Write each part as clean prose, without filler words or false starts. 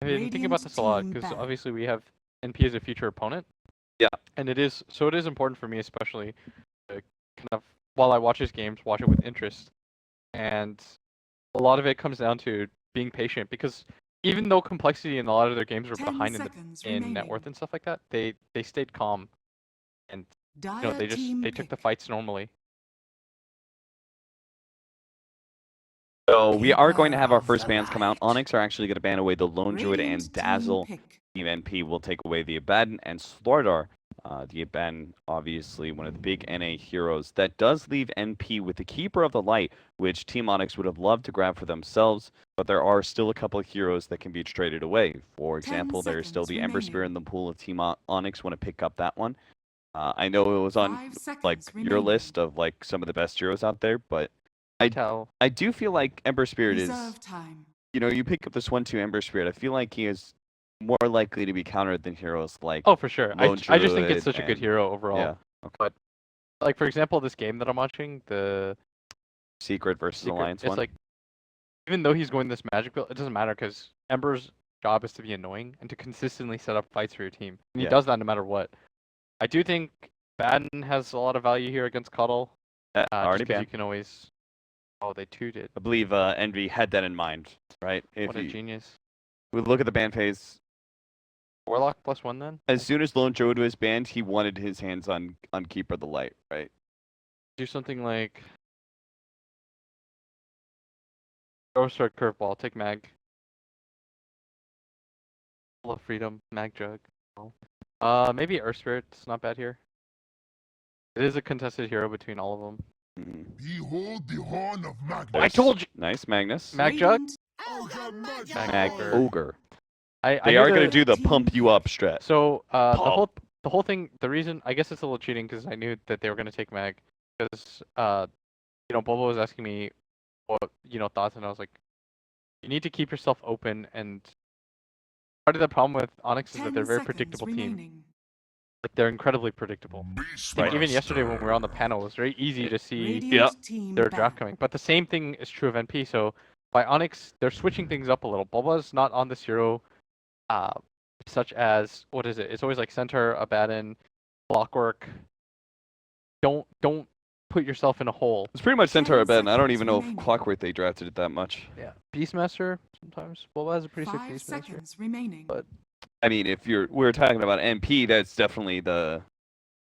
I've been thinking about this a lot because obviously we have NP as a future opponent. Yeah. And it is important for me, especially to kind of while I watch his games, watch it with interest. And a lot of it comes down to being patient because even though complexity in a lot of their games were behind in net worth and stuff like that, they stayed calm and they took the fights normally. So we are going to have our first bans come out. Onyx are actually going to ban away the Lone Druid and Dazzle. Team NP will take away the Abaddon and Slordar. The Abaddon, obviously one of the big NA heroes. That does leave NP with the Keeper of the Light, which Team Onyx would have loved to grab for themselves, but there are still a couple of heroes that can be traded away. For example, there's still the Ember Spear in the pool of Team Onyx. Want to pick up that one. I know it was on like your list of like some of the best heroes out there, but I do feel like Ember Spirit is, you know, you pick up this 1/2 Ember Spirit, I feel like he is more likely to be countered than heroes like for sure. I just think it's such a good hero overall. Yeah. Okay. But like for example, this game that I'm watching, the Secret versus Alliance it's one. like even though he's going this magic build, it doesn't matter because Ember's job is to be annoying and to consistently set up fights for your team. And he does that no matter what. I do think Baden has a lot of value here against Cuddle. Already banned. You can always. Oh, they too did. I believe Envy had that in mind, right? What a genius. We look at the ban phase. Warlock +1 then? As soon as Lone Druid was banned, he wanted his hands on Keeper of the Light, right? Do something like Throw Start Curveball, take Mag. Full of Freedom, Mag Jug. Maybe Earth Spirit's not bad here. It is a contested hero between all of them. Behold the horn of Magnus. I told you! Nice, Magnus. Mag Jug? Ogre. They are going to do the pump you up strat. So, the whole thing, the reason, I guess it's a little cheating because I knew that they were going to take Mag. Because, you know, Bobo was asking me what, you know, thoughts, and I was like, you need to keep yourself open, and part of the problem with Onyx is that they're a very predictable team. Like, they're incredibly predictable. Like, even yesterday when we were on the panel, it was very easy to see their draft coming. But the same thing is true of NP, so by Onyx, they're switching things up a little. Boba's not on this hero, such as, what is it? It's always like Centaur, Abaddon, Blockwork. Don't put yourself in a hole. It's pretty much Centaur Abaddon. I don't even know if Clockwork they drafted it that much. Yeah. Beastmaster, sometimes. Boba has a pretty sick Beastmaster. But I mean, if we're talking about NP, that's definitely the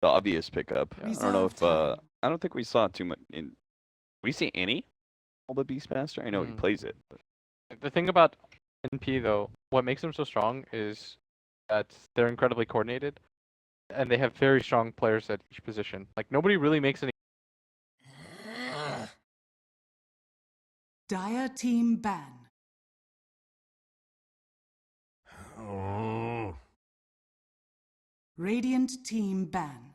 obvious pickup. Yeah. I don't know if I don't think we saw too much in. We see any all the Beastmaster. I know he plays it. But. The thing about NP though, what makes them so strong is that they're incredibly coordinated, and they have very strong players at each position. Like nobody really makes any. Dire team ban. Oh. Radiant team ban.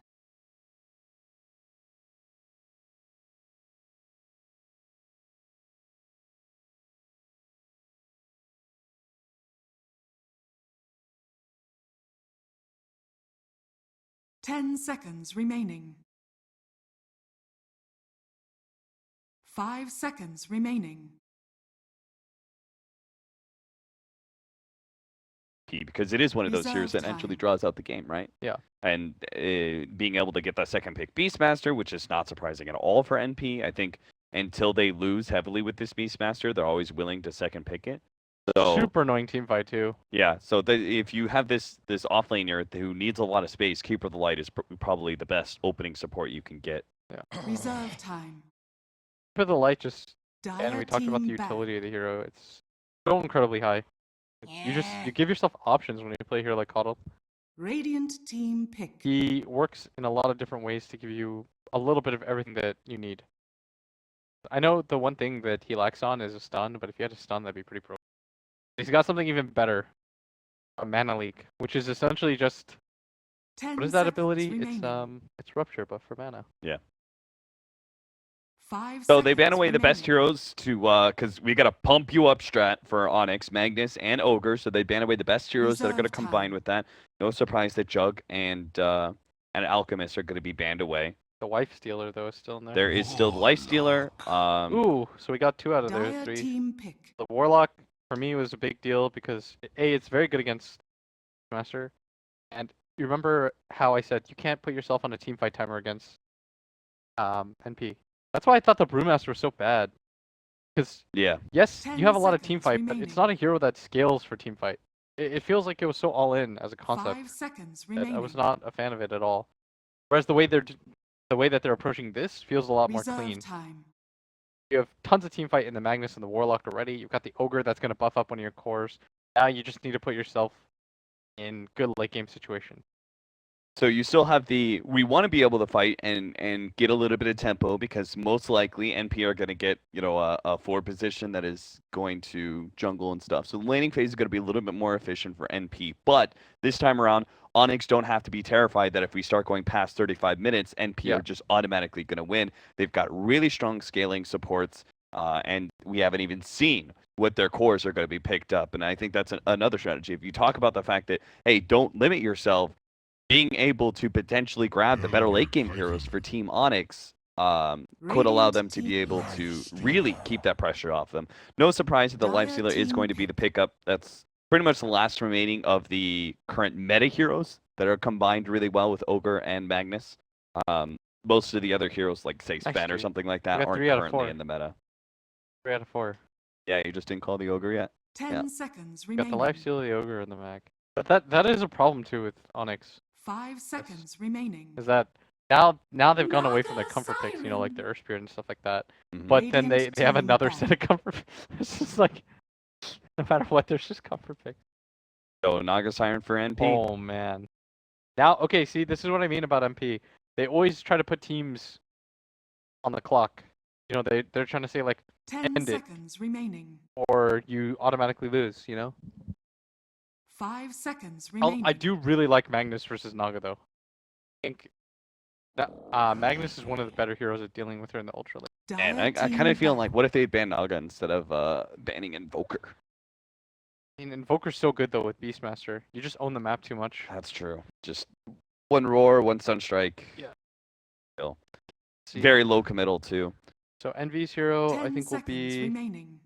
Ten seconds remaining. 5 seconds remaining. Because it is one of those heroes that actually draws out the game, right? Yeah. And being able to get that second pick Beastmaster, which is not surprising at all for NP. I think until they lose heavily with this Beastmaster, they're always willing to second pick it. So, super annoying team fight too. Yeah, so if you have this off laner who needs a lot of space, Keeper of the Light is probably the best opening support you can get. Yeah. Reserve time. Keeper of the Light just, and we talked about the utility of the hero. It's so incredibly high. You give yourself options when you play a hero like Coddle. Radiant team pick. He works in a lot of different ways to give you a little bit of everything that you need. I know the one thing that he lacks on is a stun, but if he had a stun, that'd be pretty pro. He's got something even better, a mana leak, which is essentially just what is that ability? It's rupture, but for mana. Yeah. 5 so they ban away the best heroes to because we got to pump you up strat for Onyx, Magnus, and Ogre. So they ban away the best heroes that are going to combine with that. No surprise that Jug and Alchemist are going to be banned away. The Wife Stealer though is still in there. There is still the Life Stealer. Ooh, so we got 2 out of there. 3. Team pick. The Warlock for me, it was a big deal because A, it's very good against Master, and you remember how I said you can't put yourself on a team fight timer against NP. That's why I thought the Brewmaster was so bad. Because Yeah. yes, 10 you have a lot of team seconds fight, but it's not a hero that scales for team fight. It feels like it was so all in as a concept 5 seconds that remaining. I was not a fan of it at all. Whereas the way that they're approaching this feels a lot more Reserve clean. time. You have tons of team fight in the Magnus and the Warlock already. You've got the Ogre that's going to buff up one of your cores. Now you just need to put yourself in good late game situation. So you still have the, we want to be able to fight and get a little bit of tempo because most likely NP are going to get, you know, a forward position that is going to jungle and stuff. So the laning phase is going to be a little bit more efficient for NP. But this time around, Onyx don't have to be terrified that if we start going past 35 minutes, NP are just automatically going to win. They've got really strong scaling supports, and we haven't even seen what their cores are going to be picked up. And I think that's another strategy. If you talk about the fact that, hey, don't limit yourself, being able to potentially grab the better late game heroes for Team Onyx could allow them to be able to really keep that pressure off them. No surprise that the Lifestealer is going to be the pickup. That's pretty much the last remaining of the current meta heroes that are combined really well with Ogre and Magnus. Most of the other heroes, like say Nice, Sven or dude. something like You that, got aren't 3 out of currently 4. in the meta. 3 out of 4. Yeah, you just didn't call the Ogre yet. 10 seconds You got remaining. the Lifesteal, the Ogre, and the Mag. But that is a problem too with Onyx. 5 seconds remaining. Is that now they've gone away from their Naga comfort picks, you know, like the Siren. Earth Spirit and stuff like that. Mhm. But then Radiant they have team another back. set of comfort. It's just like no matter what, there's just comfort picks. So Naga Siren for NP. Oh man. Now, okay, see, this is what I mean about MP. They always try to put teams on the clock. You know, they're trying to say like 10 end it seconds remaining. or you automatically lose. You know. 5 seconds Oh, remaining. I do really like Magnus versus Naga though. I think that Magnus is one of the better heroes at dealing with her in the Ultra League. And I Dire kind of team feel back. like, what if they banned Naga instead of banning Invoker? I mean, Invoker's so good though with Beastmaster. You just own the map too much. That's true. Just one roar, one sunstrike. Yeah. Still. See. Very low committal too. So Envy's hero, 10 I think will seconds be. remaining.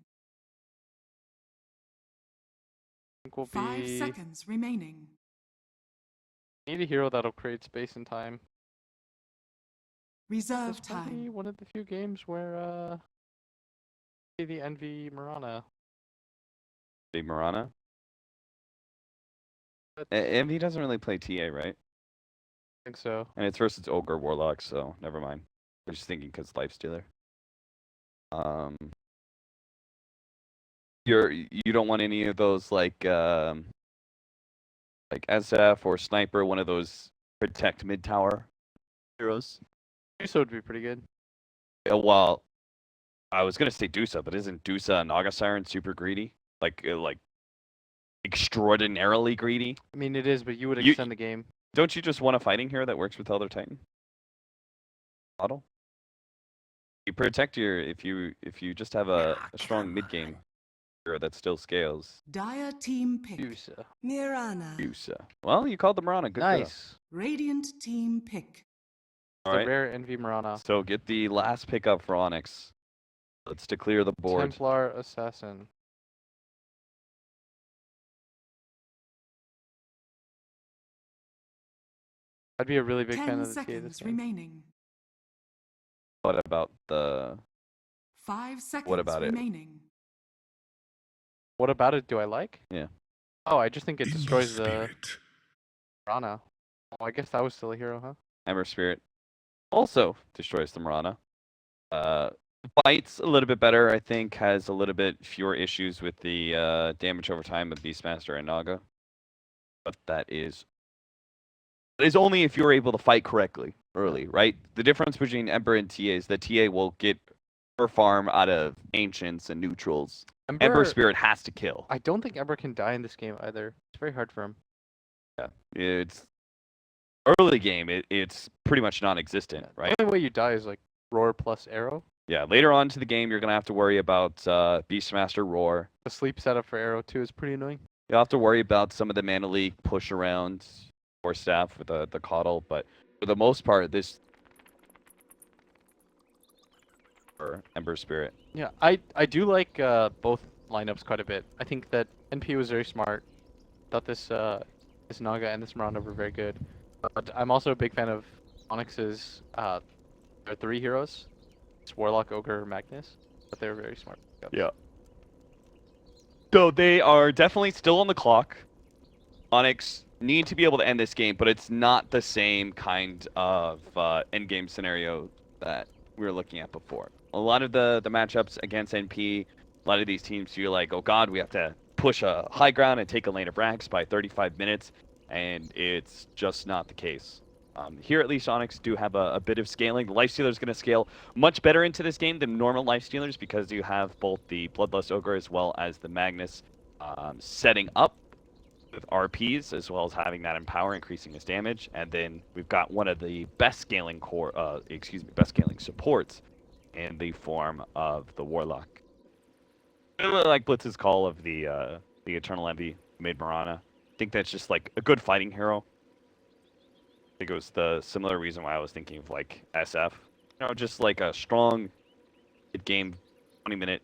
5 seconds remaining. Need a hero that'll create space and time. Reserve This might be time. one of the few games where see the Envy Marana. Big Marana. But Envy doesn't really play TA, right? I think so. And it's versus Ogre Warlock, so never mind. We're just thinking because Lifestealer. You don't want any of those like SF or Sniper, one of those protect mid tower heroes. Duso would be pretty good. Well, I was gonna say Dusa, but isn't Dusa and Naga Siren super greedy? Like extraordinarily greedy? I mean, it is, but you would You- extend the game. Don't you just want a fighting hero that works with Elder Titan? Model? You protect your if you just have a strong mid game hero that still scales. Dire team pick. Dusa. Mirana. Dusa. Well, you called them Marana. Good. Nice. Radiant team pick. All The right. rare Envy Marana. So get the last pickup for Onyx. Let's to clear the board. Templar Assassin. I'd be a really big fan 10 of the TA this seconds game. remaining. What about the 5 seconds about it? remaining. What about it do I like? Yeah. Oh, I just think it In the destroys the spirit. Marana. Oh, I guess that was still a hero, huh? Ember Spirit? Also destroys the Marana. Fights a little bit better, I think, has a little bit fewer issues with the damage over time with Beastmaster and Naga. But that is only if you're able to fight correctly early, right? The difference between Ember and TA is that TA will get her farm out of Ancients and Neutrals. Ember Spirit has to kill. I don't think Ember can die in this game either. It's very hard for him. Yeah, it's early game. It's pretty much non-existent, right? The only way you die is like Roar plus Arrow. Yeah. Later on to the game, you're gonna have to worry about Beastmaster Roar. The sleep setup for Arrow too is pretty annoying. You'll have to worry about some of the Mana League push around or staff with the Coddle, but for the most part, this for Ember Spirit. Yeah, I do like both lineups quite a bit. I think that NP was very smart. Thought this this Naga and this Miranda were very good. But I'm also a big fan of Onyx's their 3 heroes. It's Warlock, Ogre, Magnus. But they were very smart. Yeah. So they are definitely still on the clock. Onyx need to be able to end this game, but it's not the same kind of endgame scenario that we were looking at before. A lot of the matchups against NP, a lot of these teams feel like, oh god, we have to push a high ground and take a lane of Rax by 35 minutes, and it's just not the case. Here at least Onyx do have a bit of scaling. The Lifestealer is going to scale much better into this game than normal Lifestealers because you have both the Bloodlust Ogre as well as the Magnus setting up with RPs, as well as having that Empower increasing his damage. And then we've got one of the best scaling best scaling supports in the form of the Warlock. I really like Blitz's call of the Eternal Envy made Mirana. I think that's just like a good fighting hero. I think it was the similar reason why I was thinking of like SF. You know, just like a strong mid-game 20-minute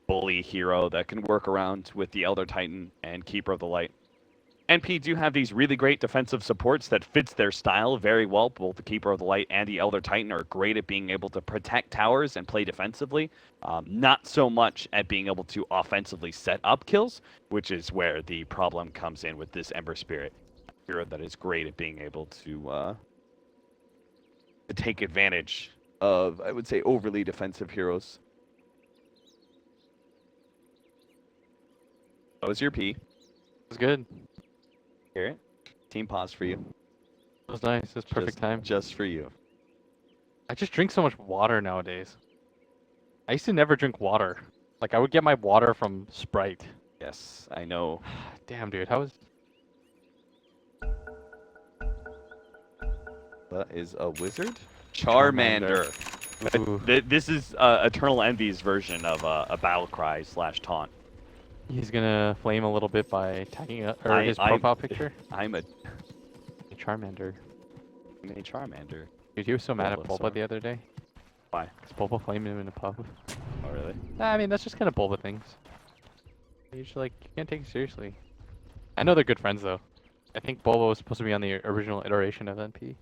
bully hero that can work around with the Elder Titan and Keeper of the Light. NP do have these really great defensive supports that fits their style very well. Both the Keeper of the Light and the Elder Titan are great at being able to protect towers and play defensively. Not so much at being able to offensively set up kills, which is where the problem comes in with this Ember Spirit. Hero that is great at being able to take advantage of, I would say, overly defensive heroes. That was your P. It was good. Hear it? Team pause for you. It was nice. It was perfect time. Just for you. I just drink so much water nowadays. I used to never drink water. Like, I would get my water from Sprite. Yes, I know. Damn, dude. How was... That is a wizard? Charmander. Ooh. This is Eternal Envy's version of a battle cry / taunt. He's gonna flame a little bit by tagging his profile picture. I'm a Charmander. Charmander. Dude, he was so mad at Bulbasaur. Bulba the other day. Why? Because Bulba flamed him in a pub. Oh, really? Nah, I mean, that's just kind of Bulba things. You just, like, you can't take it seriously. I know they're good friends, though. I think Bulba was supposed to be on the original iteration of NP.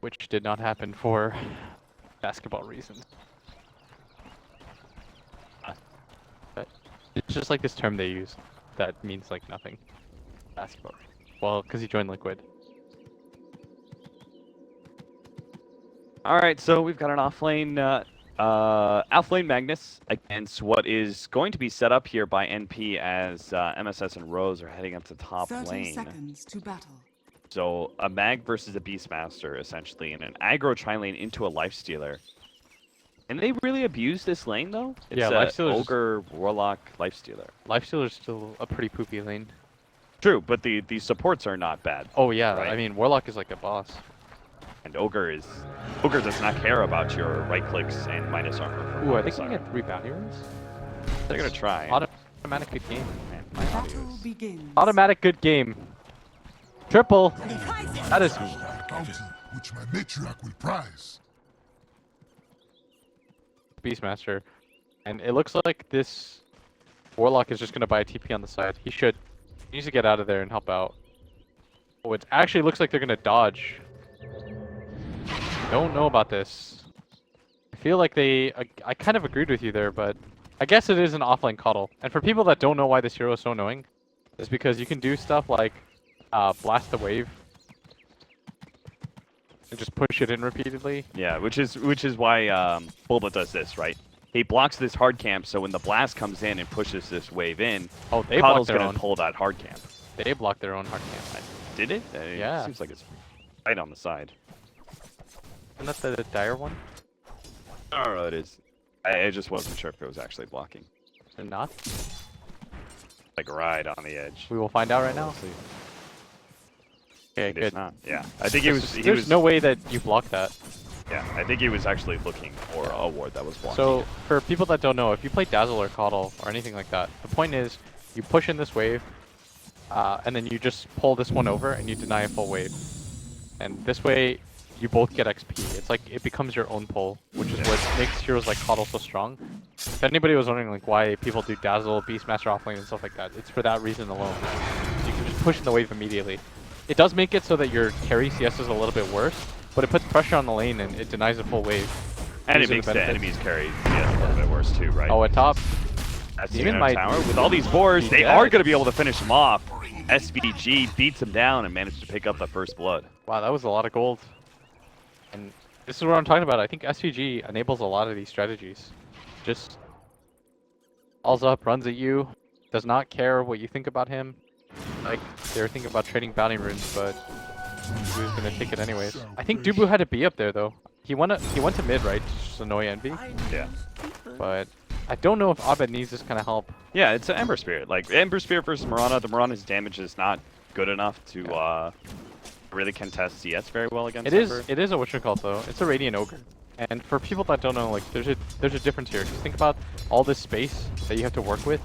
Which did not happen for basketball reasons. But it's just like this term they use that means, like, nothing. Basketball. Well, because he joined Liquid. All right, so we've got an offlane Magnus against what is going to be set up here by NP as MSS and Rose are heading up to top 30 lane. seconds to battle. So a Mag versus a Beastmaster, essentially, in an aggro tri-lane into a Lifestealer. And they really abuse this lane, though? It's Yeah, Lifestealer's... Ogre, Warlock, Lifestealer. Lifestealer's still a pretty poopy lane. True, but the supports are not bad. Oh yeah, Right. I mean, Warlock is like a boss. And Ogre does not care about your right clicks and minus armor. from Ooh, I the think we side. get 3 bounty runes. They're gonna try. Automatic good game. Man, my audio Battle is- begins. Automatic good game. Triple. That is... Bounty, which my matriarch will prize. Beastmaster. And it looks like this Warlock is just going to buy a TP on the side. He should. He needs to get out of there and help out. Oh, it actually looks like they're going to dodge. Don't know about this. I feel like I kind of agreed with you there, but I guess it is an offlane coddle. And for people that don't know why this hero is so annoying, it's because you can do stuff like blast the wave and just push it in repeatedly. Yeah, which is why Bulba does this, right? He blocks this hard camp, so when the blast comes in and pushes this wave in, Oh, they blocked Coddle's their gonna own. pull that hard camp. They blocked their own hard camp. Did it? Yeah. Seems like it's right on the side. Isn't that the dire one? I don't know, it is. I just wasn't sure if it was actually blocking. Or not? Like right on the edge. We will find out right now. We'll see. Okay, It is good. not. Yeah, I think he was. There's no way that you blocked that. Yeah, I think he was actually looking for a ward that was blocking. So, it. for people that don't know, if you play Dazzle or Coddle or anything like that, the point is you push in this wave, and then you just pull this one over and you deny a full wave. And this way, you both get XP. It's like it becomes your own pull, which is what makes heroes like Coddle so strong. If anybody was wondering like why people do Dazzle, Beastmaster offlane, and stuff like that, it's for that reason alone. So you can just push in the wave immediately. It does make it so that your carry CS is a little bit worse, but it puts pressure on the lane and it denies a full wave. And These it are makes the benefits. enemies carry CS a little bit worse too, right? Oh, at top. That's Demon the might tower. With all these boars, be they dead. are going to be able to finish him off. SVG beats him down and managed to pick up the first blood. Wow, that was a lot of gold. And this is what I'm talking about. I think SVG enables a lot of these strategies. Just alls up, runs at you, does not care what you think about him. Like, they were thinking about trading bounty runes, but he was going to take it anyways. I think Dubu had to be up there, though. He went to mid, right? To just annoy Envy. Yeah. But I don't know if Abed needs this kind of help. Yeah, it's an Ember Spirit. Like, Ember Spirit versus Mirana. The Mirana's damage is not good enough to really contest CS very well against Ember. It is a whatchamacallit though. It's a Radiant Ogre. And for people that don't know, like there's a difference here. Just think about all this space that you have to work with,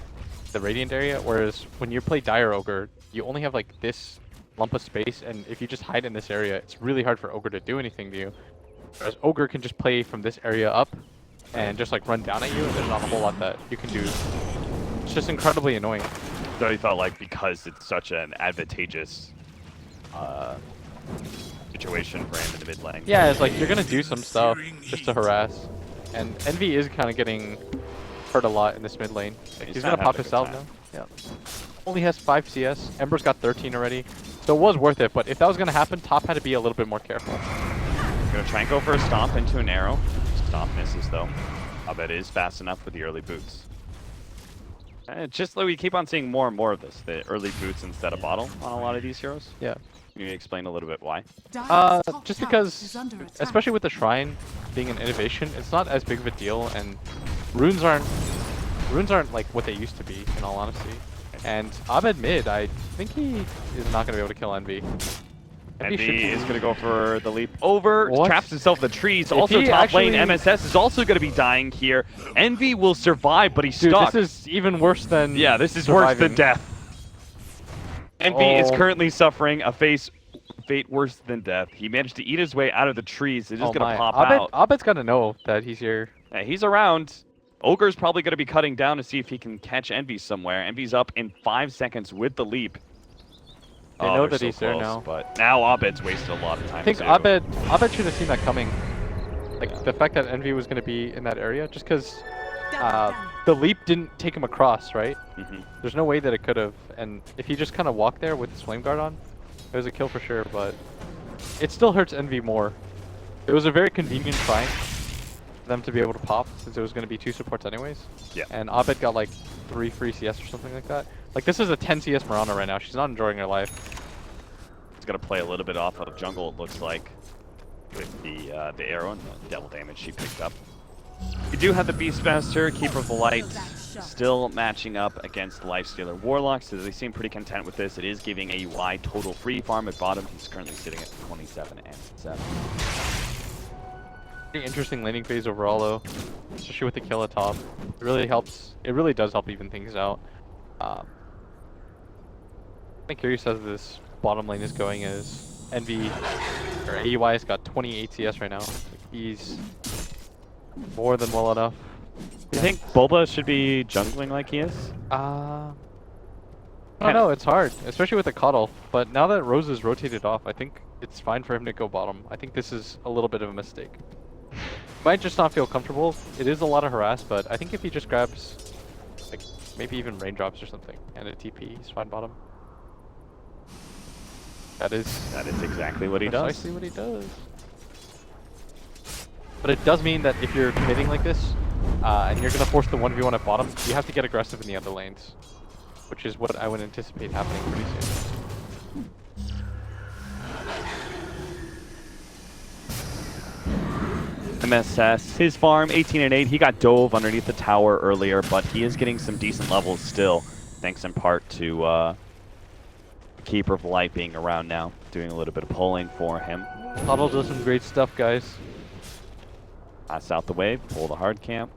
the Radiant area, whereas when you play Dire Ogre, you only have like this lump of space, and if you just hide in this area, it's really hard for Ogre to do anything to you. Whereas Ogre can just play from this area up and just like run down at you, and there's not a whole lot that you can do. It's just incredibly annoying. So he felt like because it's such an advantageous situation for him in the mid lane. Yeah, it's like you're gonna do some stuff just to harass, and Envy is kind of getting hurt a lot in this mid lane. Like, he's gonna not pop having a his good salve now. Yeah. Only has 5 CS. Ember's got 13 already, so it was worth it. But if that was gonna happen, top had to be a little bit more careful. Gonna try and go for a stomp into an arrow. Stomp misses though. Abed is fast enough with the early boots. Just like we keep on seeing more and more of this, the early boots instead of bottle on a lot of these heroes. Yeah. Can you explain a little bit why? Just because, especially with the shrine being an innovation, it's not as big of a deal, and runes aren't like what they used to be, in all honesty. And Abed mid, I think he is not going to be able to kill Envy. Envy is going to go for the leap over, What? traps himself in the trees. If Also he top lane, actually- MSS is also going to be dying here. Envy will survive, but he's Dude, stuck. this is even worse than Yeah, this is worse surviving. than death. Envy is Oh. currently suffering a fate worse than death. He managed to eat his way out of the trees. It's just going to pop out. Abed's got to know that he's here. Yeah, he's around. Ogre's probably going to be cutting down to see if he can catch Envy somewhere. Envy's up in 5 seconds with the leap. They know they're that he's there now. But now Abed's wasted a lot of time. I think too. Abed should have seen that coming. Like the fact that Envy was going to be in that area, just because the leap didn't take him across, right? Mhm. There's no way that it could have. And if he just kind of walked there with his flame guard on, it was a kill for sure. But it still hurts Envy more. It was a very convenient try for them to be able to pop, since it was going to be 2 supports anyways. Yeah. And Abed got like 3 free CS or something like that. Like this is a 10 CS Mirana right now. She's not enjoying her life. He's going to play a little bit off of jungle, it looks like, with the arrow and the devil damage she picked up. We do have the Beastmaster, Keeper of the Light, still matching up against the Lifestealer Warlock, so they seem pretty content with this. It is giving AUI total free farm at bottom. He's currently sitting at 27 and 7. Pretty interesting laning phase overall though, especially with the kill at top. It really helps. It really does help even things out. I'm curious as this bottom lane is going, as Envy or AUI has got 28 CS right now. Like, he's more than well enough. Do you think Boba should be jungling like he is? I don't know, it's hard, especially with the Coddle. But now that Rose is rotated off, I think it's fine for him to go bottom. I think this is a little bit of a mistake. Might just not feel comfortable. It is a lot of harass, but I think if he just grabs, like, maybe even raindrops or something, and a TP, he's fine bottom. That is exactly what he does. precisely what he does. But it does mean that if you're committing like this, and you're going to force the 1v1 at bottom, you have to get aggressive in the other lanes. Which is what I would anticipate happening pretty soon. MSS, his farm, 18 and 8. He got dove underneath the tower earlier, but he is getting some decent levels still, thanks in part to Keeper of Light being around now, doing a little bit of pulling for him. Coddle does some great stuff, guys. Pass out the wave, pull the hard camp.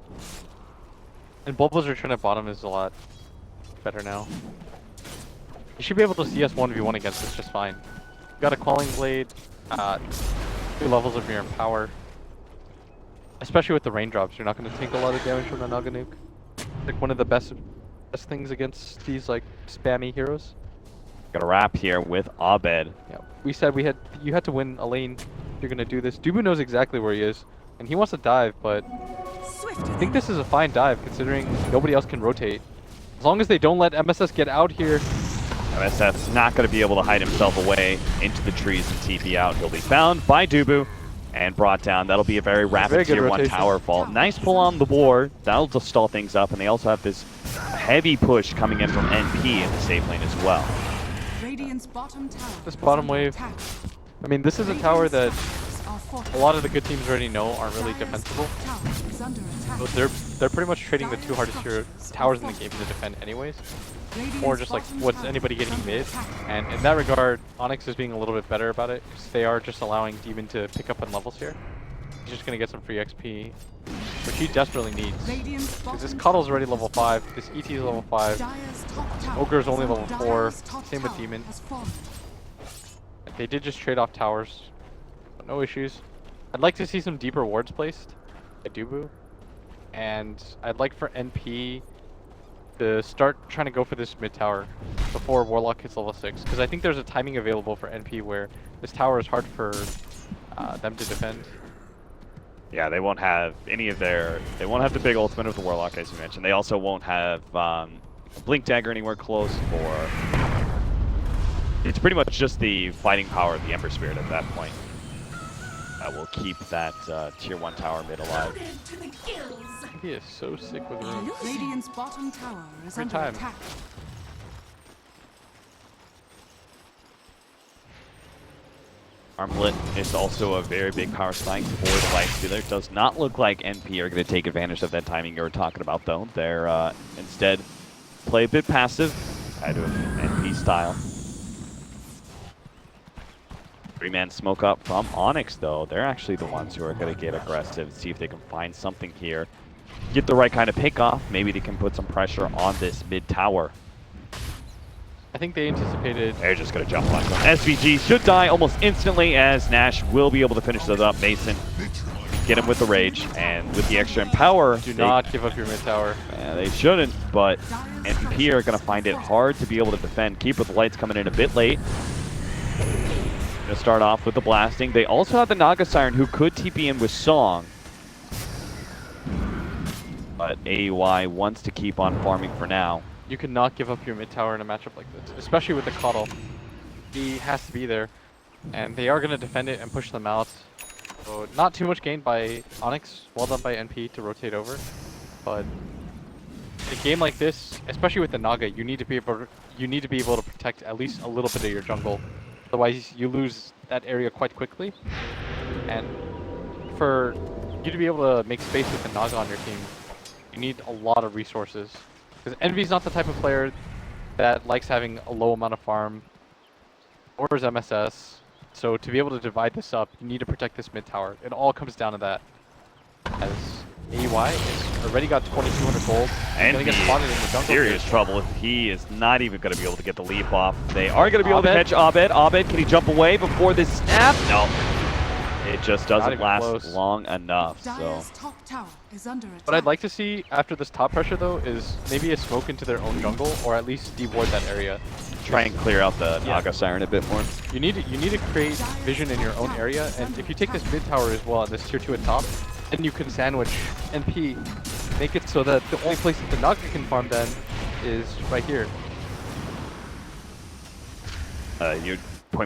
And Bulba's return at bottom is a lot better now. You should be able to CS 1v1 against this just fine. You got a Quelling Blade. 2 levels of your power. Especially with the raindrops, you're not going to take a lot of damage from the Naga nuke. Like one of the best things against these like spammy heroes. Got a wrap here with Abed. Yeah, we said you had to win a lane if you're going to do this. Dubu knows exactly where he is, and he wants to dive, but I think this is a fine dive considering nobody else can rotate. As long as they don't let MSS get out here. MSF's not going to be able to hide himself away into the trees and TP out. He'll be found by Dubu and brought down. That'll be a very rapid good tier 1 rotation. tower fall. Nice pull on the war. That'll just stall things up, and they also have this heavy push coming in from NP in the safe lane as well. Radiant's bottom tower This is bottom under wave, attack. I mean, this is a tower that Structures are a fortified. lot of the good teams already know aren't really Dire's defensible. top tower is under attack. So they're pretty much trading the 2 hardest towers in the game to defend anyways. Or just like, what's anybody getting mid? And in that regard, Onyx is being a little bit better about it, because they are just allowing Demon to pick up on levels here. He's just going to get some free XP, which he desperately needs. Because this Cuddle's already level 5, this ET is level 5, Ogre's only level 4, same with Demon. They did just trade off towers, but no issues. I'd like to see some deeper wards placed at Dubu, and I'd like for NP to start trying to go for this mid tower before Warlock hits level 6, because I think there's a timing available for NP where this tower is hard for them to defend. Yeah, they won't have any of they won't have the big ultimate of the Warlock, as you mentioned. They also won't have a Blink Dagger anywhere close, or it's pretty much just the fighting power of the Ember Spirit at that point that will keep that tier 1 tower mid alive. He is so sick with runes. Radiant's bottom tower is Every under time. attack. Armlet is also a very big power spike for the Light Stealer. It does not look like NP are going to take advantage of that timing you were talking about, though. They're instead play a bit passive, kind of NP style. 3-man smoke up from Onyx, though. They're actually the ones who are going to get aggressive and see if they can find something here. Get the right kind of pick off. Maybe they can put some pressure on this mid tower. I think they anticipated. They're just going to jump on them. SVG should die almost instantly, as Nash will be able to finish those up. Mason, get him with the rage, and with the extra empower. Do not give up your mid tower. Yeah, they shouldn't, but NP are going to find it hard to be able to defend. Keep with the lights coming in a bit late. Going to start off with the blasting. They also have the Naga Siren, who could TP in with Song. But AUI wants to keep on farming for now. You cannot give up your mid tower in a matchup like this, especially with the Coddle. He has to be there, and they are going to defend it and push them out. So not too much gained by Onyx. Well done by NP to rotate over, but in a game like this, especially with the Naga, you need to be able to protect at least a little bit of your jungle. Otherwise, you lose that area quite quickly. And for you to be able to make space with the Naga on your team, you need a lot of resources. Because Envy's not the type of player that likes having a low amount of farm, or is MSS. So to be able to divide this up, you need to protect this mid tower. It all comes down to that. As AY has already got 2,200 gold, and gonna get spotted in the jungle. Serious trouble if he is not even going to be able to get the leap off. They are going to be able to catch Abed. Abed, can he jump away before this snap? No. It just doesn't last close. long enough. So. Dire's top tower is under attack. What I'd like to see after this top pressure though is maybe a smoke into their own jungle, or at least deward that area. Try and clear out the Naga Siren a bit more. You need to create vision in your own area, and if you take this mid tower as well, this tier 2 at top, then you can sandwich NP, make it so that the only place that the Naga can farm then is right here. You're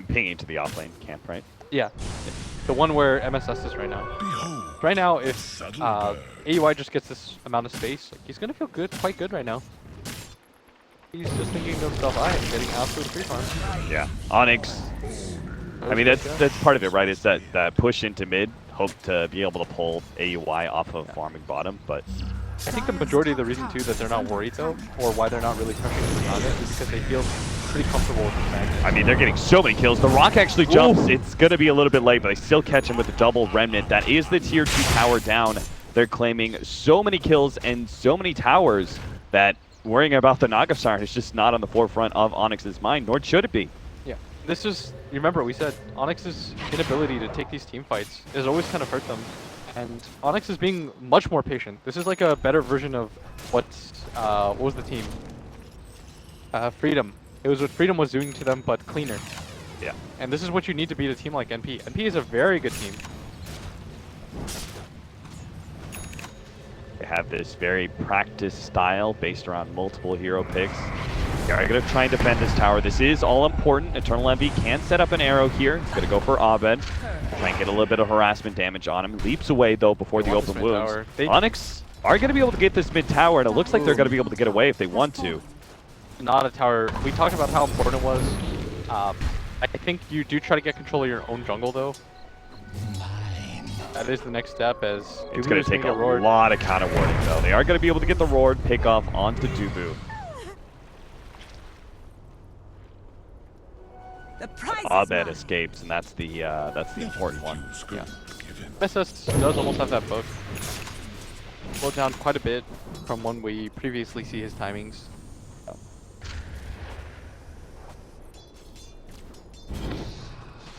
pinging to the offlane camp, right? Yeah, the one where MSS is right now. Right now, if AUI just gets this amount of space, like, he's gonna feel good, quite good right now. He's just thinking to himself, I am getting absolute free farm. Yeah. Onyx. I mean, that's part of it, right? Is that push into mid, hope to be able to pull AUI off of farming bottom, but I think the majority of the reason too that they're not worried though, or why they're not really pressuring the Naga, is because they feel pretty comfortable with the fact. I mean, they're getting so many kills. The Rock actually jumps. Ooh. It's going to be a little bit late, but they still catch him with the double Remnant. That is the tier 2 tower down. They're claiming so many kills and so many towers that worrying about the Naga Siren is just not on the forefront of Onyx's mind, nor should it be. Yeah, this is, you remember we said Onyx's inability to take these team fights has always kind of hurt them. And Onyx is being much more patient. This is like a better version of what was the team? Freedom. It was what Freedom was doing to them, but cleaner. Yeah. And this is what you need to beat a team like NP. NP is a very good team. They have this very practiced style based around multiple hero picks. They are going to try and defend this tower. This is all important. Eternal Envy can set up an arrow here. He's going to go for Abed. Try and get a little bit of harassment damage on him. Leaps away, though, before the open wounds. Onyx are going to be able to get this mid tower, and it looks like they're going to be able to get away if they want to. Not a tower. We talked about how important it was. I think you do try to get control of your own jungle, though. That is the next step, as it's going to take a lot of counter warding, though. They are going to be able to get the Roard pick off onto Dubu. Abed escapes, and that's the important one. Yeah. MSS does almost have that book. Slowed down quite a bit from when we previously see his timings.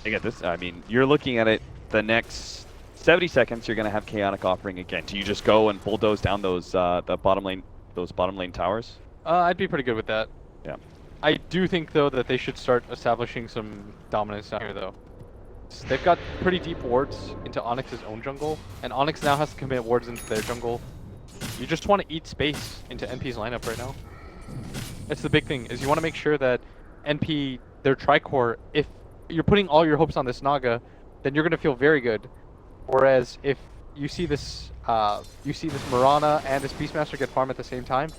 I get this. I mean, you're looking at it. The next 70 seconds, you're going to have Chaotic offering again. Do you just go and bulldoze down those the bottom lane towers? I'd be pretty good with that. Yeah. I do think though that they should start establishing some dominance down here though. They've got pretty deep wards into Onyx's own jungle, and Onyx now has to commit wards into their jungle. You just want to eat space into NP's lineup right now. That's the big thing, is you want to make sure that NP, their Tricore, if you're putting all your hopes on this Naga, then you're going to feel very good. Whereas if you see this Mirana and this Beastmaster get farm at the same time,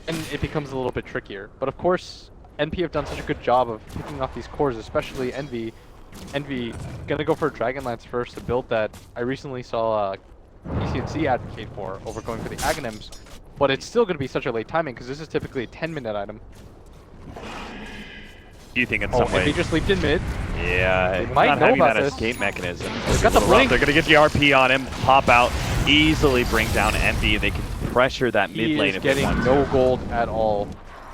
and it becomes a little bit trickier. But of course, NP have done such a good job of picking off these cores, especially Envy. Envy gonna go for a Dragonlance first, to build that I recently saw ECNC advocate for, over going for the Aghanims. But it's still gonna be such a late timing, because this is typically a 10-minute item. Do you think in some way... Envy just leaped in mid. Yeah, they might not know having about that this. escape mechanism. They've got the blink. They're gonna get the RP on him, pop out, easily bring down Envy. They can pressure that mid lane if they want to. He is getting no gold at all.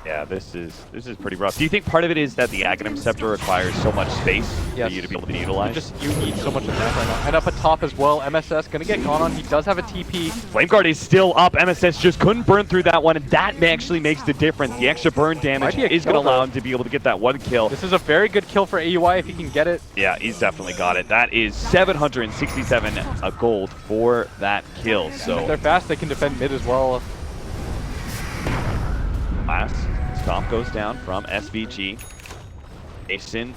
Yeah, this is pretty rough. Do you think part of it is that the Aghanim Scepter requires so much space for you to be able to utilize? You need so much of that right now. And up at top as well, MSS gonna get gone on. He does have a TP. Flameguard is still up. MSS just couldn't burn through that one, and that actually makes the difference. The extra burn damage is going to allow him to be able to get that one kill. This is a very good kill for AUI if he can get it. Yeah, he's definitely got it. That is 767 gold for that kill. So if they're fast, they can defend mid as well. Last stomp goes down from SVG. Jason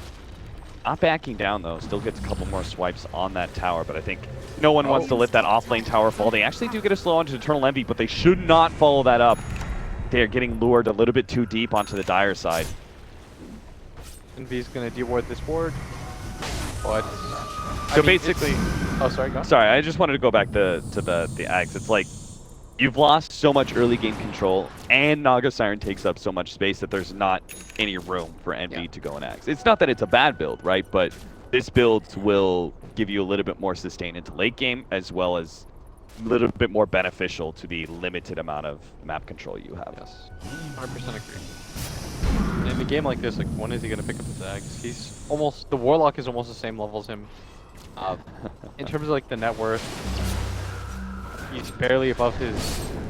not backing down though, still gets a couple more swipes on that tower, but I think no one wants to let that offlane tower fall. They actually do get a slow onto Eternal Envy, but they should not follow that up. They are getting lured a little bit too deep onto the Dire side. Envy's gonna deward this ward, but so basically, oh sorry, go on. Sorry, I just wanted to go back to the Ags. It's like, you've lost so much early game control, and Naga Siren takes up so much space that there's not any room for Envy to go and Axe. It's not that it's a bad build, right? But this build will give you a little bit more sustain into late game, as well as a little bit more beneficial to the limited amount of map control you have. Yes, 100% agree. In a game like this, like, when is he gonna pick up his Axe? He's almost, the Warlock is almost the same level as him. In terms of like the net worth, he's barely above his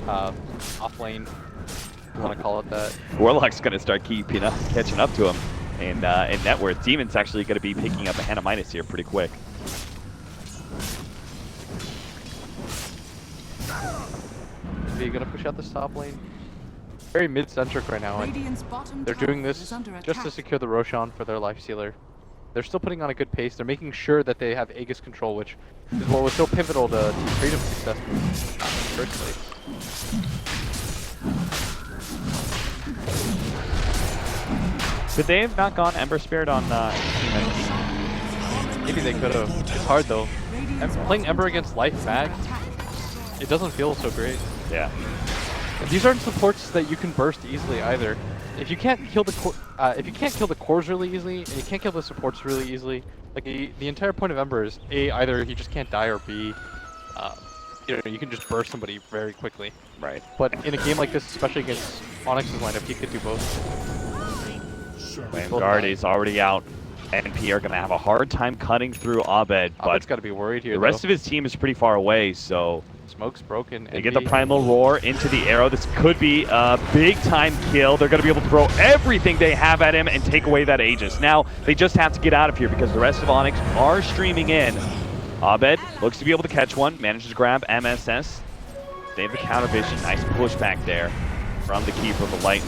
off lane, if you want to call it that. Warlock's going to start catching up to him in net worth. Demon's actually going to be picking up a Hannah Minus here pretty quick. Is he going to push out this top lane? Very mid-centric right now. And they're doing this just to secure the Roshan for their life stealer. They're still putting on a good pace. They're making sure that they have Aegis control, which is what was so pivotal to Team Freedom's success in the first place. Could they have not gone Ember Spirit on Team NP? Maybe they could have. It's hard though. Playing Ember against Life Mag, it doesn't feel so great. Yeah. And these aren't supports that you can burst easily either. If you can't kill the cores really easily, and you can't kill the supports really easily, like the entire point of Ember is A, either he just can't die, or B, you can just burst somebody very quickly. Right. But in a game like this, especially against Onyx's lineup, he could do both. Flameguard is already out. NP are going to have a hard time cutting through Abed, but Abed's got to be worried here. the rest of his team is pretty far away, so Smoke's broken. they get the Primal Roar into the arrow. This could be a big-time kill. They're going to be able to throw everything they have at him and take away that Aegis. Now, they just have to get out of here because the rest of Onyx are streaming in. Abed looks to be able to catch one, manages to grab MSS. They have the counter vision. Nice pushback there from the Keeper of the Light.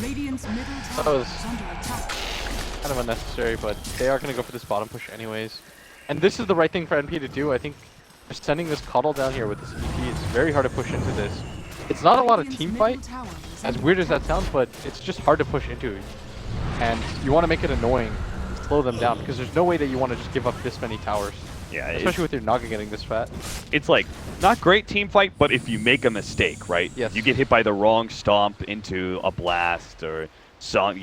Radiant's middle That tower was is under attack. kind of unnecessary, but they are going to go for this bottom push anyways. And this is the right thing for NP to do. I think just sending this Cuddle down here with this EP, it's very hard to push into this. It's not a lot of Radiant's team middle fight, tower is as under weird as that attack. sounds, but it's just hard to push into. And you want to make it annoying, slow them down, because there's no way that you want to just give up this many towers. Yeah, Especially with your Naga getting this fat. it's like not great team fight, but if you make a mistake, right? Yes. You get hit by the wrong stomp into a blast or Song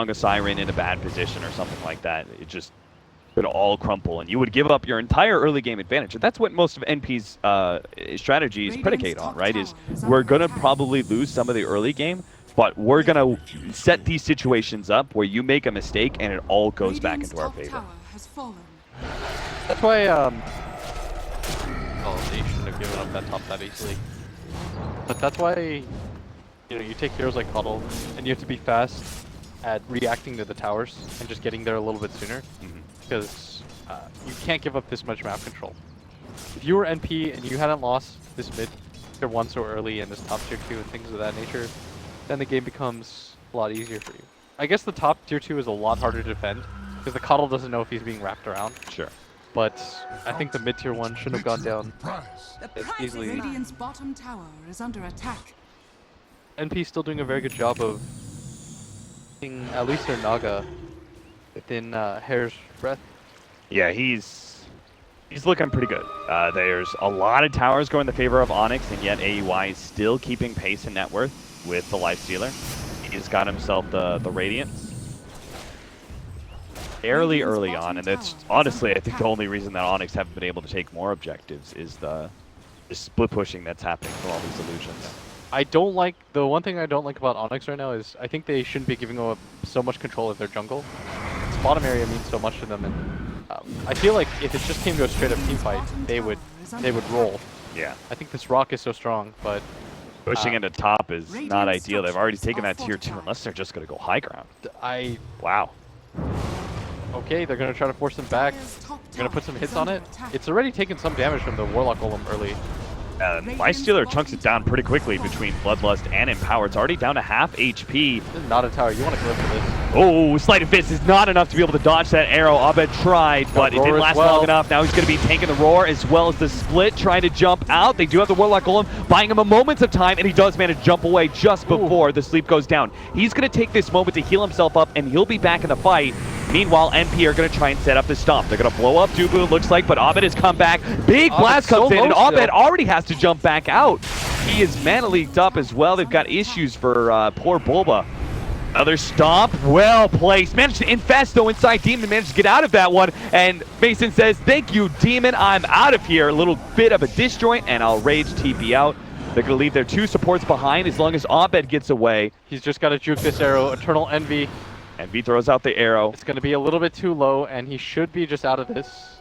of Siren in a bad position or something like that. It just could all crumple, and you would give up your entire early game advantage. And that's what most of NP's strategies predicate on, right? Is we're gonna probably lose some of the early game, but we're gonna set these situations up where you make a mistake and it all goes back Radiant's into our top favor. tower has fallen. That's why, oh, they shouldn't have given up that top that easily. But that's why, you know, you take heroes like Cuddle, and you have to be fast at reacting to the towers and just getting there a little bit sooner, because you can't give up this much map control. If you were NP and you hadn't lost this mid tier 1 so early and this top tier 2 and things of that nature, then the game becomes a lot easier for you. I guess the top tier 2 is a lot harder to defend, because the Cuddle doesn't know if he's being wrapped around. Sure. But I think the mid tier 1 shouldn't have gone down Prize. as easily. Radiant's bottom tower is under attack. NP's still doing a very good job of getting at least their Naga within hair's breadth. Yeah, he's looking pretty good. There's a lot of towers going in the favor of Onyx, and yet AUI is still keeping pace in net worth with the Lifestealer. He's got himself the Radiance fairly early on, and that's honestly, I think, the only reason that Onyx haven't been able to take more objectives is the split pushing that's happening from all these illusions. The one thing I don't like about Onyx right now is I think they shouldn't be giving up so much control of their jungle. This bottom area means so much to them, and I feel like if it just came to a straight up team fight, they would roll. Yeah. I think this Rock is so strong, but Pushing into top is not Radiant ideal. They've already structures taken are that tier 2 fortified. unless they're just going to go high ground. Wow. Okay, they're gonna try to force them back. Dire's top They're gonna put some tower hits is on under it. attack. It's already taken some damage from the Warlock Golem early. Lifestealer chunks it down pretty quickly between Bloodlust and Empower. It's already down to half HP. This is not a tower. You want to go for this. Oh, Sleight of Fist is not enough to be able to dodge that arrow. Abed tried, but it Roar didn't as last well. long enough. Now he's going to be tanking the Roar as well as the Split, trying to jump out. They do have the Warlock Golem, buying him a moment of time, and he does manage to jump away just before the sleep goes down. He's going to take this moment to heal himself up, and he'll be back in the fight. Meanwhile, NP are going to try and set up the stomp. They're going to blow up Dubu, it looks like, but Abed has come back. Big blast so comes in, and low Abed still. already has to jump back out. He is mana leaked up as well. They've got issues for poor Bulba. Another stomp, well placed. Managed to infest though inside Demon, managed to get out of that one. And Mason says, thank you, Demon, I'm out of here. A little bit of a disjoint, and I'll rage TP out. They're going to leave their 2 supports behind as long as Abed gets away. He's just got to juke this arrow. Eternal Envy. And V throws out the arrow. It's going to be a little bit too low, and he should be just out of this.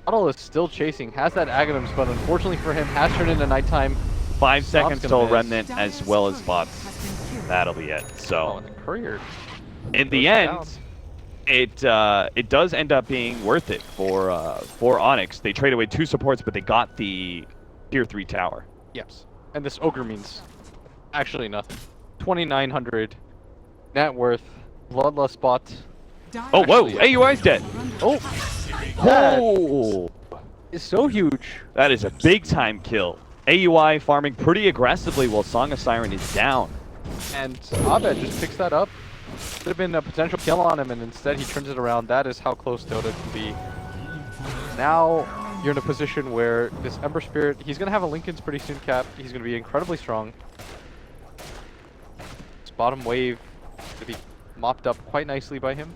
Otto is still chasing, has that Aghanims, but unfortunately for him, has turned into nighttime. 5 Stomp's seconds gonna till miss. Remnant as well as bots. Has been killed. That'll be it. Oh, So and the Courier. in the goes end, down. it does end up being worth it for Onyx. They trade away 2 supports, but they got the tier 3 tower. Yes. And this Ogre means actually nothing. 2,900 net worth. Bloodlust bot. Dire Oh, whoa! Actually, AUI's dead. are under Oh. attack. Oh, It's so huge. that is a big time kill. AUI farming pretty aggressively while Song of Siren is down. And Abed just picks that up. Could have been a potential kill on him, and instead he turns it around. That is how close Dota can be. Now you're in a position where this Ember Spirit, he's going to have a Linken's pretty soon capped. He's going to be incredibly strong. This bottom wave to be mopped up quite nicely by him.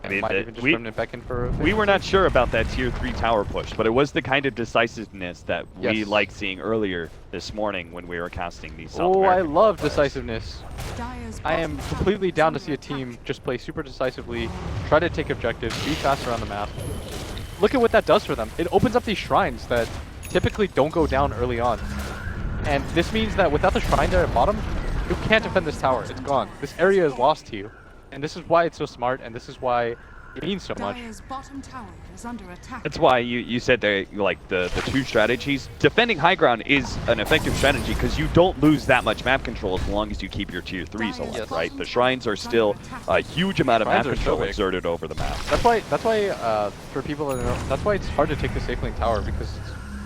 I mean, Might even just remnant back in for a we were not sure about that tier 3 tower push, but it was the kind of decisiveness that we Yes. liked seeing earlier this morning when we were casting these South Oh, I American love players. decisiveness. Dire's I am bottom completely tower down to is see a under team attack. just play super decisively, try to take objectives, be faster on the map. Look at what that does for them. It opens up these shrines that typically don't go down early on. And this means that without the shrine there at bottom, you can't defend this tower. It's gone. This area is lost to you. And this is why it's so smart, and this is why it means so much. Dire's bottom tower is under attack. That's why you said that, like, the two strategies. Defending high ground is an effective strategy because you don't lose that much map control as long as you keep your tier 3s alive, Yes. right? The shrines are still a huge amount of Shrines map are so control big. exerted over the map. That's why for people that know, that's why it's hard to take the safe lane tower, because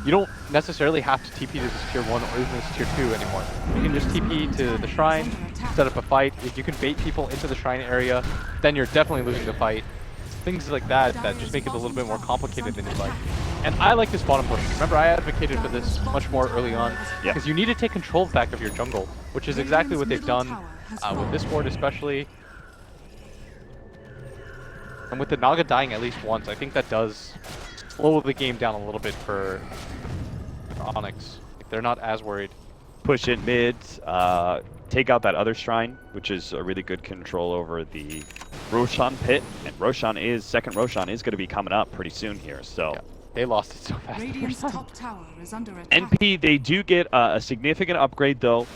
you don't necessarily have to TP to this tier 1 or even this tier 2 anymore. You can just TP to the shrine, set up a fight. If you can bait people into the shrine area, then you're definitely losing the fight. It's things like that that just make it a little bit more complicated than you'd like. And I like this bottom push. Remember, I advocated for this much more early on, Yeah. because you need to take control back of your jungle, which is exactly what they've done with this ward especially. And with the Naga dying at least once, I think that does slow the game down a little bit for Onyx. They're not as worried. Push it mid, take out that other shrine, which is a really good control over the Roshan pit. And second Roshan is going to be coming up pretty soon here, so. Yeah, they lost it so fast. the Radiant's first time. top tower is under attack. NP, they do get a significant upgrade though.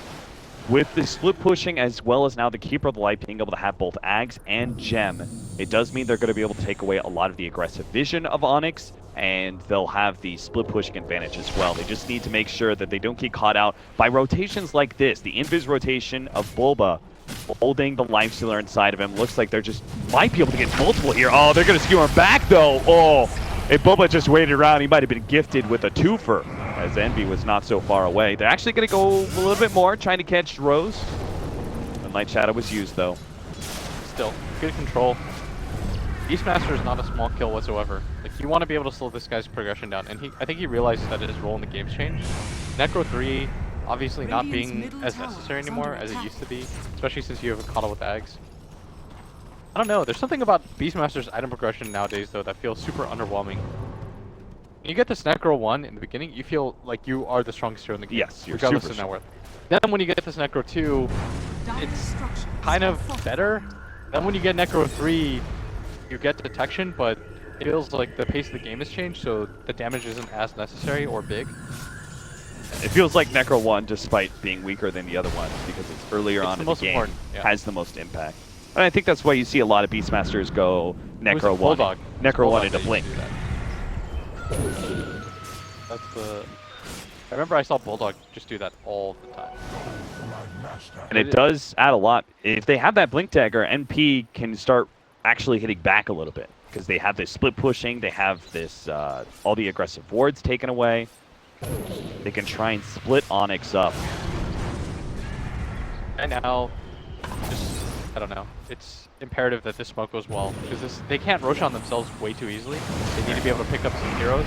With the split pushing as well as now the Keeper of the Light being able to have both Ags and Gem, it does mean they're going to be able to take away a lot of the aggressive vision of Onyx, and they'll have the split pushing advantage as well. They just need to make sure that they don't get caught out by rotations like this. The invis rotation of Bulba holding the Lifestealer inside of him. Looks like they're just might be able to get multiple here. Oh, they're going to skewer him back though. Oh, if Bulba just waited around, he might have been gifted with a twofer, as Envy was not so far away. They're actually going to go a little bit more, trying to catch Rose. The Light Shadow was used, though. Still, good control. Beastmaster is not a small kill whatsoever. Like, you want to be able to slow this guy's progression down, and I think he realizes that his role in the game's changed. Necro 3, obviously not Radiant's being middle as tower necessary is anymore under as it attack. used to be, especially since you have a Kata with Ags. I don't know, there's something about Beastmaster's item progression nowadays, though, that feels super underwhelming. When you get this Necro 1 in the beginning, you feel like you are the strongest hero in the game, Yes, you're regardless super of net worth. Then when you get this Necro 2, Dire's it's structures kind are of fortified. better. Then when you get Necro 3, you get detection, but it feels like the pace of the game has changed, so the damage isn't as necessary or big. It feels like Necro 1, despite being weaker than the other ones, because it's earlier It's on the in the most game, important, yeah. has the most impact. And I think that's why you see a lot of Beastmasters go Necro 1. Bulldog. Necro 1 into that Blink. used to do that. That's the... I remember I saw Bulldog just do that all the time. My master. And it does add a lot. If they have that Blink Dagger, NP can start actually hitting back a little bit. Because they have this split pushing, they have this, all the aggressive wards taken away. They can try and split Onyx up. And now, just, I don't know, it's imperative that this smoke goes well. Because they can't Roshan themselves way too easily. They need to be able to pick up some heroes.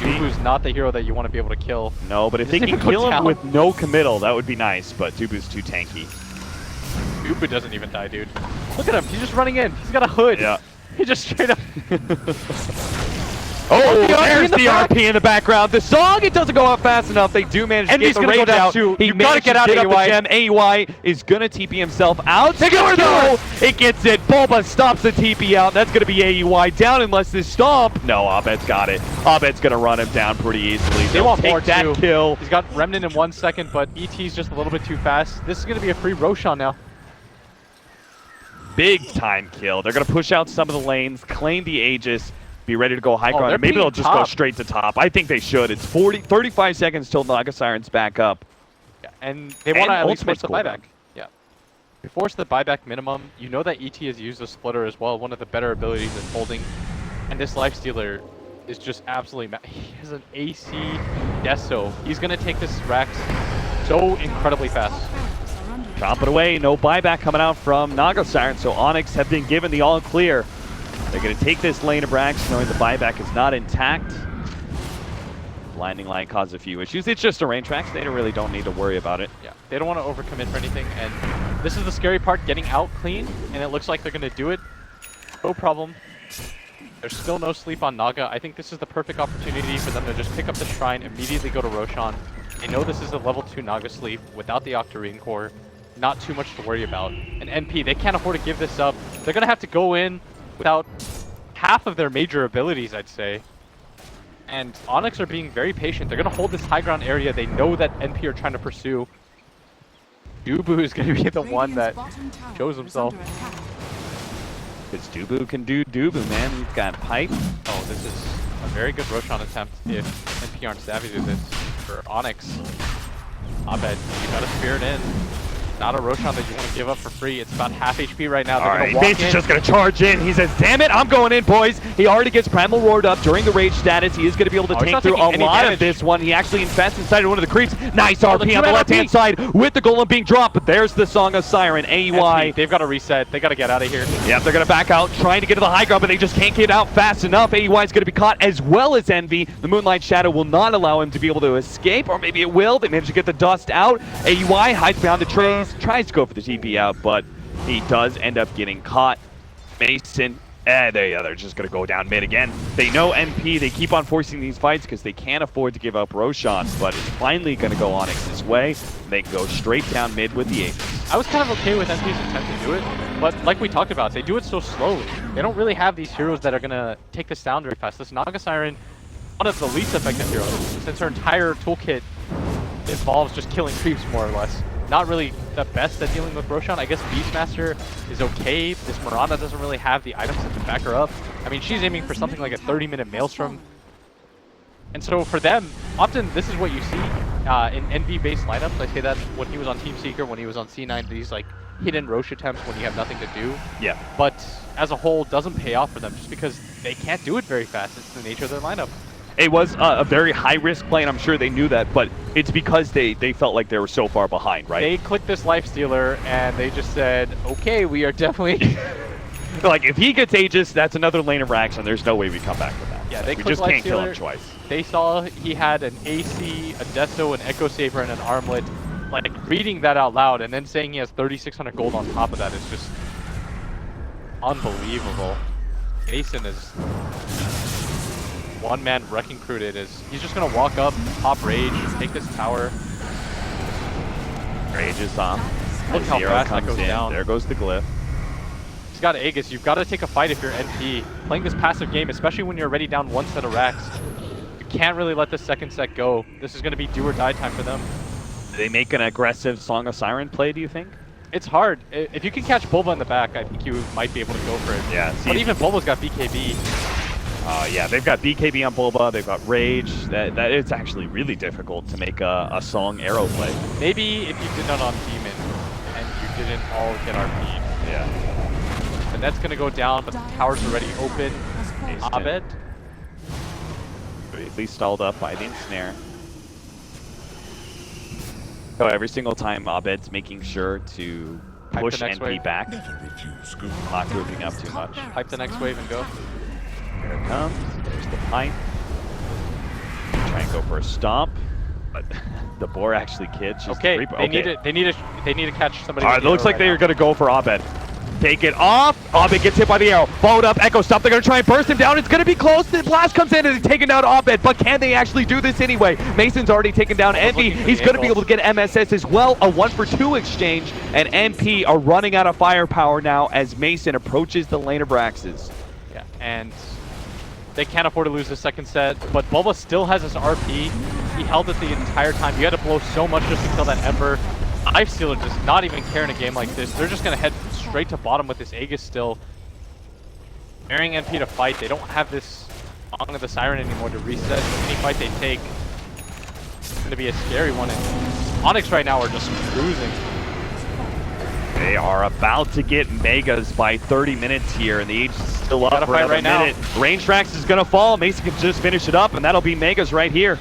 Dubu's not the hero that you want to be able to kill. No, but if they Does can it go kill him down? with no committal, that would be nice, but Dubu's too tanky. Dubu doesn't even die, dude. Look at him, he's just running in. He's got a hood. Yeah. He just straight up... Oh, the RP there's in the the back. RP in the background. The song, it doesn't go out fast enough. They do manage to Envy's get the gonna go range down out. too. He You gotta managed get to out, get up AUI. the gem. AUI is gonna TP himself out. Skewer No! It gets it. Bulba stops the TP out. That's gonna be AUI down unless this stomp. No, Abed's got it. Abed's gonna run him down pretty easily. They They'll want take more that too. kill. He's got Remnant in 1 second, but ET's just a little bit too fast. This is going to be a free Roshan now. Big time kill. They're gonna push out some of the lanes, claim the Aegis, be ready to go high ground. they're And maybe being they'll just go top. straight to top. I think they should. It's 35 seconds till Naga Siren's back up. Yeah, and they want to at least ultimate force the cooldown. buyback. Yeah. They force the buyback minimum. You know that ET has used the splitter as well, one of the better abilities in holding. And this Lifestealer is just absolutely... He has an AC Deso. He's going to take this Rax so incredibly fast. Chop it away, no buyback coming out from Naga Siren, so Onyx have been given the all clear. They're going to take this lane of Brax, knowing the buyback is not intact. Blinding Light caused a few issues. It's just a range Rax, they really don't need to worry about it. Yeah, they don't want to overcommit for anything, and this is the scary part, getting out clean, and it looks like they're going to do it. No problem. There's still no sleep on Naga. I think this is the perfect opportunity for them to just pick up the Shrine, immediately go to Roshan. They know this is a level 2 Naga sleep without the Octarine core. Not too much to worry about. And NP, they can't afford to give this up. They're going to have to go in without half of their major abilities, I'd say. And Onyx are being very patient. They're going to hold this high ground area they know that NP are trying to pursue. Dubu is going to be the one that shows himself. Because Dubu can do Dubu, man. He's got pipe. Oh, this is a very good Roshan attempt if NP aren't savvy to this. For Onyx, Abed, you gotta spirit in. Not a Roshan that you want to give up for free. It's about half HP right now. They're gonna walk Mason's in. just gonna charge in. He says, damn it, I'm going in, boys. He already gets Primal Roared up during the rage status. He is gonna be able to he's tank not through a taking any lot damage. of this one. He actually infests inside of one of the creeps. Nice RP the on the 2 left-hand RP. side with the Golem being dropped, but there's the Song of Siren. AUI. NP, they've got to reset. They got to get out of here. Yep, they're gonna back out, trying to get to the high ground, but they just can't get out fast enough. AUI is gonna be caught, as well as Envy. The Moonlight Shadow will not allow him to be able to escape, or maybe it will. They manage to get the dust out. AUI hides behind the trees, tries to go for the TP out, but he does end up getting caught. Mason, they're just gonna go down mid again. They know NP, they keep on forcing these fights because they can't afford to give up Roshan, but it's finally gonna go Onyx's way. They can go straight down mid with the Aegis. I was kind of okay with NP's attempt to do it, but like we talked about, they do it so slowly. They don't really have these heroes that are gonna take this down very fast. This Naga Siren, one of the least effective heroes, since her entire toolkit involves just killing creeps more or less. Not really the best at dealing with Roshan. I guess Beastmaster is okay. This Miranda doesn't really have the items that can back her up. I mean, she's aiming for something like a 30-minute Maelstrom. And so for them, often this is what you see in NV-based lineups. I say that when he was on Team Seeker, when he was on C9, these like hidden Rosh attempts when you have nothing to do. Yeah. But as a whole, doesn't pay off for them just because they can't do it very fast. It's the nature of their lineup. It was a very high-risk play, and I'm sure they knew that, but it's because they felt like they were so far behind, right? They clicked this Lifestealer, and they just said, okay, we are definitely... Like, if he gets Aegis, that's another lane of racks, and there's no way we come back with that. Yeah, they we clicked just can't kill him Lifestealer. twice. They saw he had an AC, a Deso, an Echo Saber, and an Armlet. Like, reading that out loud, and then saying he has 3,600 gold on top of that is just... unbelievable. Mason is... one-man wrecking crew it is. He's just gonna walk up, pop rage, take this tower. Rage is off. Look how Zero fast that comes goes in. down. There goes the glyph. He's got Aegis. You've got to take a fight if you're NP. Playing this passive game, especially when you're already down one set of racks, you can't really let the second set go. This is gonna be do or die time for them. Do they make an aggressive Song of Siren play, do you think? It's hard. If you can catch Bulba in the back, I think you might be able to go for it. Yeah, see, But even Bulba's got BKB. yeah, they've got BKB on Bulba, they've got Rage. That it's actually really difficult to make a Song arrow play. Maybe if you did not on Demon and you didn't all get RP'd. Yeah. And that's going to go down, but the tower's already open. Abed. Briefly stalled up by the ensnare. So every single time Abed's making sure to Hype push the next NP wave. back, Never refuse good. not grouping up too much. Hype the next wave and go. Here it comes. There's the pipe. Try and go for a stomp, but the boar actually kids. Okay, they need to catch somebody. All right, with it looks the like arrow they're going to go for Abed. Take it off. Abed gets hit by the arrow. Followed up, Echo Stop. They're going to try and burst him down. It's going to be close. The blast comes in and they're taking down Abed. But can they actually do this anyway? Mason's already taken down Envy. looking for He's the going to be angle. able to get MSS as well. A 1-for-2 exchange. And NP are running out of firepower now as Mason approaches the lane of Braxes. Yeah, and they can't afford to lose the second set. But Bulba still has his RP. He held it the entire time. You had to blow so much just to kill that Ember. Lifestealer does not even care in a game like this. They're just going to head straight to bottom with this Aegis still. Daring NP to fight. They don't have this Song of the Siren anymore to reset. Any fight they take, it's going to be a scary one. And Onyx right now are just cruising. They are about to get Megas by 30 minutes here, and the age is still up Gotta for fight another right now. minute. Range Trax is going to fall. Mason can just finish it up, and that'll be Megas right here.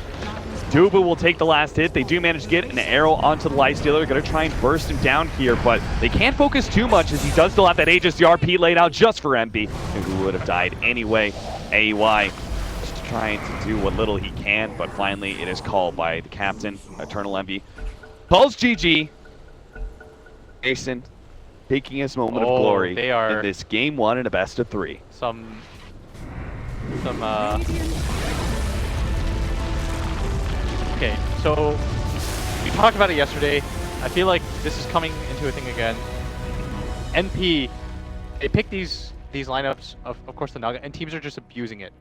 Dubu will take the last hit. They do manage to get an arrow onto the Lifestealer. They're going to try and burst him down here, but they can't focus too much as he does still have that Aegis RP laid out just for MB, who would have died anyway. AUI just trying to do what little he can, but finally it is called by the captain, Eternal MB. Calls GG. Mason taking his moment of Oh, glory they are- in this game 1 in a best of 3. Some Okay, so we talked about it yesterday. I feel like this is coming into a thing again. NP, they pick these lineups of course the Naga, and teams are just abusing it.